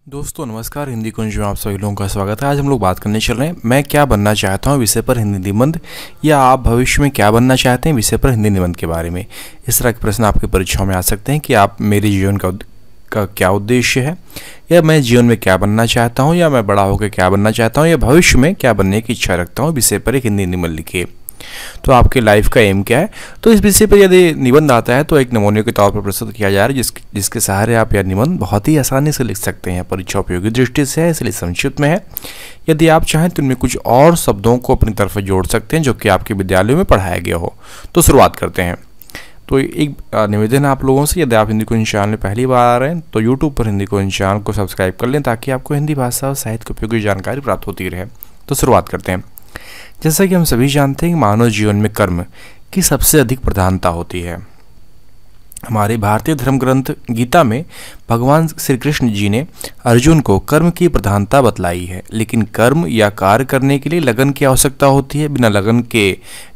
दोस्तों नमस्कार, हिंदी कुंज में आप सभी लोगों का स्वागत है। आज हम लोग बात करने चल रहे हैं मैं क्या बनना चाहता हूँ विषय पर हिंदी निबंध, या आप भविष्य में क्या बनना चाहते हैं विषय पर हिंदी निबंध के बारे में। इस तरह के प्रश्न आपकी परीक्षाओं में आ सकते हैं कि आप मेरे जीवन का क्या उद्देश्य है, या मैं जीवन में क्या बनना चाहता हूँ, या मैं बड़ा होकर क्या बनना चाहता हूँ, या भविष्य में क्या बनने की इच्छा रखता हूँ विषय पर एक हिंदी निबंध लिखिए। तो आपके लाइफ का एम क्या है। तो इस विषय पर यदि निबंध आता है तो एक नमूने के तौर पर प्रस्तुत किया जा रहा है, जिसके सहारे आप यह निबंध बहुत ही आसानी से लिख सकते हैं। परीक्षा उपयोगी दृष्टि से है, इसलिए संक्षिप्त में है। यदि आप चाहें तो इनमें कुछ और शब्दों को अपनी तरफ जोड़ सकते हैं जो कि आपके विद्यालयों में पढ़ाया गया हो। तो शुरुआत करते हैं। तो एक निवेदन है आप लोगों से, यदि आप हिंदी कुंज चैनल में पहली बार आ रहे हैं तो यूट्यूब पर हिंदी कुंज चैनल को सब्सक्राइब कर लें, ताकि आपको हिंदी भाषा और साहित्य की उपयोगी जानकारी प्राप्त होती रहे। तो शुरुआत करते हैं। जैसा कि हम सभी जानते हैं कि मानव जीवन में कर्म की सबसे अधिक प्रधानता होती है। हमारे भारतीय धर्म ग्रंथ गीता में भगवान श्री कृष्ण जी ने अर्जुन को कर्म की प्रधानता बतलाई है। लेकिन कर्म या कार्य करने के लिए लगन की आवश्यकता होती है। बिना लगन के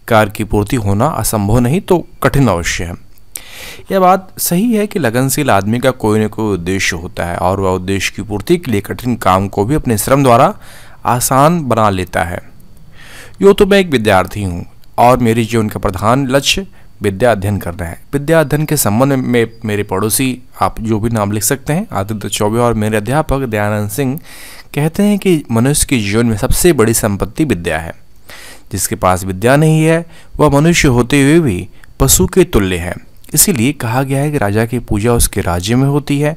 कार्य की पूर्ति होना असंभव नहीं तो कठिन अवश्य है। यह बात सही है कि लगनशील आदमी का कोई न कोई उद्देश्य होता है, और वह उद्देश्य की पूर्ति के लिए कठिन काम को भी अपने श्रम द्वारा आसान बना लेता है। यूँ तो मैं एक विद्यार्थी हूँ और मेरे जीवन का प्रधान लक्ष्य विद्या अध्ययन करना है। विद्या अध्ययन के संबंध में मेरे पड़ोसी, आप जो भी नाम लिख सकते हैं, आदित्य चौबे और मेरे अध्यापक दयानंद सिंह कहते हैं कि मनुष्य के जीवन में सबसे बड़ी संपत्ति विद्या है। जिसके पास विद्या नहीं है वह मनुष्य होते हुए भी पशु के तुल्य है। इसीलिए कहा गया है कि राजा की पूजा उसके राज्य में होती है,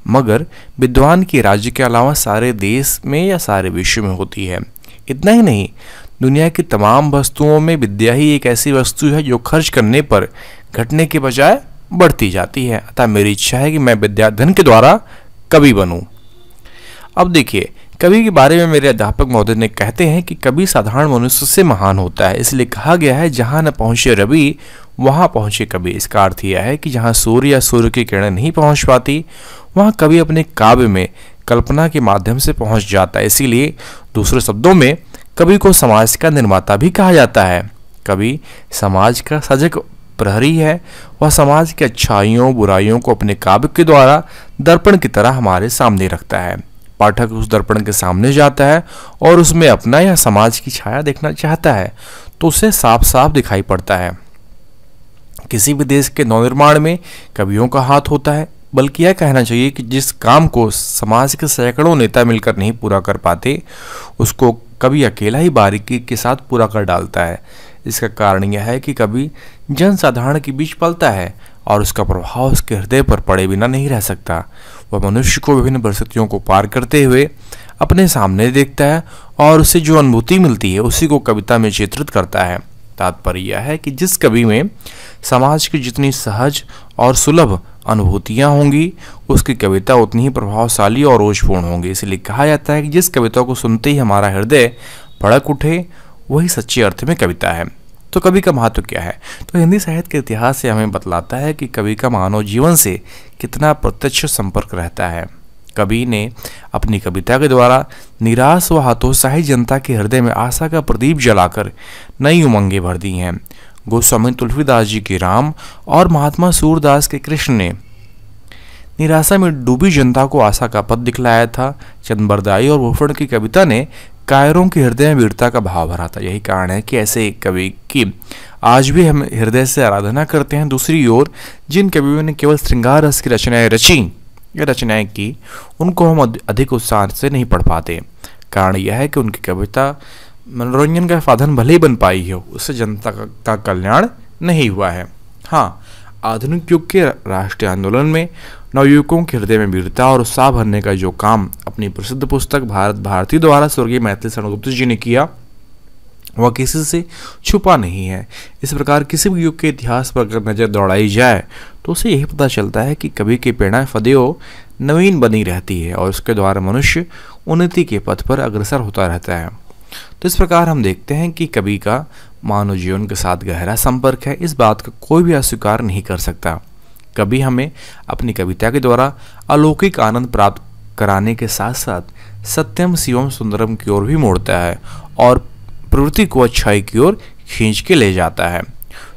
मगर विद्वान की राज्य के अलावा सारे देश में या सारे विश्व में होती है। इतना ही नहीं, दुनिया की तमाम वस्तुओं में विद्या ही एक ऐसी वस्तु है जो खर्च करने पर घटने के बजाय बढ़ती जाती है। अतः मेरी इच्छा है कि मैं विद्याधन के द्वारा कवि बनूं। अब देखिए, कवि के बारे में मेरे अध्यापक महोदय ने कहते हैं कि कवि साधारण मनुष्य से महान होता है। इसलिए कहा गया है, जहां न पहुंचे रवि वहां पहुंचे कवि। इसका अर्थ यह है कि जहां सूर्य या सूर्य की किरणें नहीं पहुंच पाती, वहां कवि अपने काव्य में कल्पना के माध्यम से पहुंच जाता है। इसीलिए दूसरे शब्दों में कवि को समाज का निर्माता भी कहा जाता है। कवि समाज का सजग प्रहरी है। वह समाज की अच्छाइयों बुराइयों को अपने काव्य के द्वारा दर्पण की तरह हमारे सामने रखता है। पाठक उस दर्पण के सामने जाता है और उसमें अपना या समाज की छाया देखना चाहता है तो उसे साफ साफ दिखाई पड़ता है। किसी भी देश के नवनिर्माण में कवियों का हाथ होता है। बल्कि यह कहना चाहिए कि जिस काम को समाज के सैकड़ों नेता मिलकर नहीं पूरा कर पाते, उसको कवि अकेला ही बारीकी के साथ पूरा कर डालता है। इसका कारण यह है कि कवि जनसाधारण के बीच पलता है और उसका प्रभाव उसके हृदय पर पड़े बिना नहीं रह सकता। वह मनुष्य को विभिन्न परिस्थितियों को पार करते हुए अपने सामने देखता है और उसे जो अनुभूति मिलती है उसी को कविता में चित्रित करता है। तात्पर्य यह है कि जिस कवि में समाज की जितनी सहज और सुलभ अनुभूतियां होंगी, उसकी कविता उतनी ही प्रभावशाली और ओजपूर्ण होंगी। इसलिए कहा जाता है कि जिस कविता को सुनते ही हमारा हृदय भड़क उठे, वही सच्चे अर्थ में कविता है। तो कवि का महत्व क्या है? तो हिंदी साहित्य के इतिहास से हमें बतलाता है कि कवि का मानव जीवन से कितना प्रत्यक्ष संपर्क रहता है। कवि ने अपनी कविता के द्वारा निराश व हतोत्साही जनता के हृदय में आशा का प्रदीप जलाकर नई उमंगें भर दी हैं। गोस्वामी तुलसीदास जी के राम और महात्मा सूरदास के कृष्ण ने निराशा में डूबी जनता को आशा का पथ दिखलाया था। चंद्रबरदाई और भूषण की कविता ने कायरों के हृदय में वीरता का भाव भरा था। यही कारण है कि ऐसे कवि की आज भी हम हृदय से आराधना करते हैं। दूसरी ओर जिन कवियों ने केवल श्रृंगार रस की रचनाएं की, उनको हम अधिक उत्साह से नहीं पढ़ पाते। कारण यह है कि उनकी कविता मनोरंजन का साधन भले ही बन पाई हो, उससे जनता का कल्याण नहीं हुआ है। हाँ, आधुनिक युग के राष्ट्रीय आंदोलन में नवयुवकों के हृदय में वीरता और उत्साह भरने का जो काम अपनी प्रसिद्ध पुस्तक भारत भारती द्वारा स्वर्गीय मैथिली शरण गुप्त जी ने किया, वह किसी से छुपा नहीं है। इस प्रकार किसी भी युग के इतिहास पर अगर नजर दौड़ाई जाए तो उसे यही पता चलता है कि कवि की प्रेरणा सदैव नवीन बनी रहती है और उसके द्वारा मनुष्य उन्नति के पथ पर अग्रसर होता रहता है। तो इस प्रकार हम देखते हैं कि कवि का मानव जीवन के साथ गहरा संपर्क है। इस बात का कोई भी अस्वीकार नहीं कर सकता। कवि हमें अपनी कविता के द्वारा अलौकिक आनंद प्राप्त कराने के साथ साथ सत्यम शिवम सुंदरम की ओर भी मोड़ता है और प्रवृत्ति को अच्छाई की ओर खींच के ले जाता है।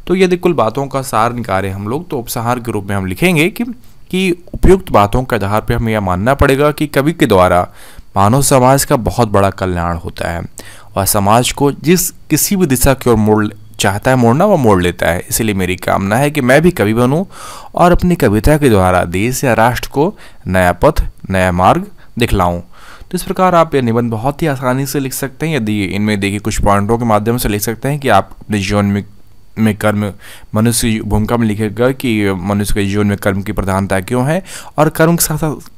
तो यदि कुल बातों का सार निकालें हम लोग, तो उपसंहार के रूप में हम लिखेंगे कि कि उपयुक्त बातों के आधार पर हमें यह मानना पड़ेगा कि कवि के द्वारा मानव समाज का बहुत बड़ा कल्याण होता है और समाज को जिस किसी भी दिशा की ओर मोड़ चाहता है मोड़ना वो मोड़ लेता है। इसीलिए मेरी कामना है कि मैं भी कवि बनूं और अपनी कविता के द्वारा देश या राष्ट्र को नया पथ, नया मार्ग दिखलाऊं। तो इस प्रकार आप ये निबंध बहुत ही आसानी से लिख सकते हैं। यदि इनमें देखिए कुछ पॉइंटों के माध्यम से लिख सकते हैं कि आप अपने जीवन में कर्म, मनुष्य की भूमिका में लिखेगा कि मनुष्य के जीवन में कर्म की प्रधानता क्यों है, और कर्म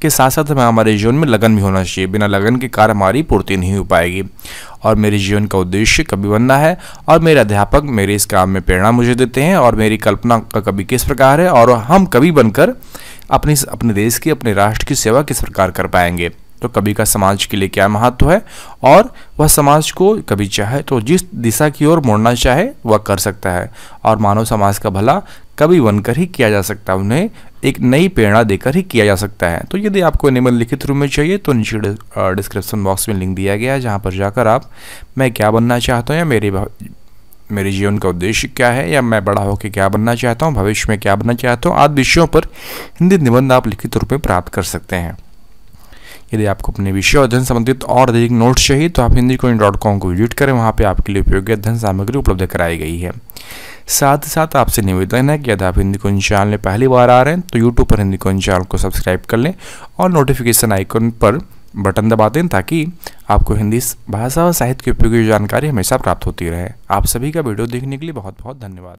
के साथ साथ हमें हमारे जीवन में लगन भी होना चाहिए। बिना लगन के कार्य हमारी पूर्ति नहीं हो पाएगी। और मेरे जीवन का उद्देश्य कवि बनना है और मेरे अध्यापक मेरे इस काम में प्रेरणा मुझे देते हैं और मेरी कल्पना का कवि किस प्रकार है और हम कवि बनकर अपने देश की, अपने राष्ट्र की सेवा किस प्रकार कर पाएंगे। तो कवि का समाज के लिए क्या महत्व है और वह समाज को कवि चाहे तो जिस दिशा की ओर मोड़ना चाहे वह कर सकता है और मानव समाज का भला कवि बनकर ही किया जा सकता है, उन्हें एक नई प्रेरणा देकर ही किया जा सकता है। तो यदि आपको निबंध लिखित रूप में चाहिए तो नीचे डिस्क्रिप्शन बॉक्स में लिंक दिया गया है, जहाँ पर जाकर आप मैं क्या बनना चाहता हूँ या मेरे जीवन का उद्देश्य क्या है या मैं बड़ा होकर क्या बनना चाहता हूँ, भविष्य में क्या बनना चाहता हूँ आदि विषयों पर हिंदी निबंध आप लिखित रूप में प्राप्त कर सकते हैं। यदि आपको अपने विषय अध्ययन संबंधित और अधिक नोट्स चाहिए तो आप hindicoin.com को विजिट करें, वहाँ पे आपके लिए उपयोगी अध्ययन सामग्री उपलब्ध कराई गई है। साथ ही साथ आपसे निवेदन है कि यदि आप हिंदी कोइन चैनल में पहली बार आ रहे हैं तो यूट्यूब पर हिंदी कोइन चैनल को सब्सक्राइब कर लें और नोटिफिकेशन आइकन पर बटन दबा दें ताकि आपको हिंदी भाषा और साहित्य की उपयोगी जानकारी हमेशा प्राप्त होती रहे। आप सभी का वीडियो देखने के लिए बहुत बहुत धन्यवाद।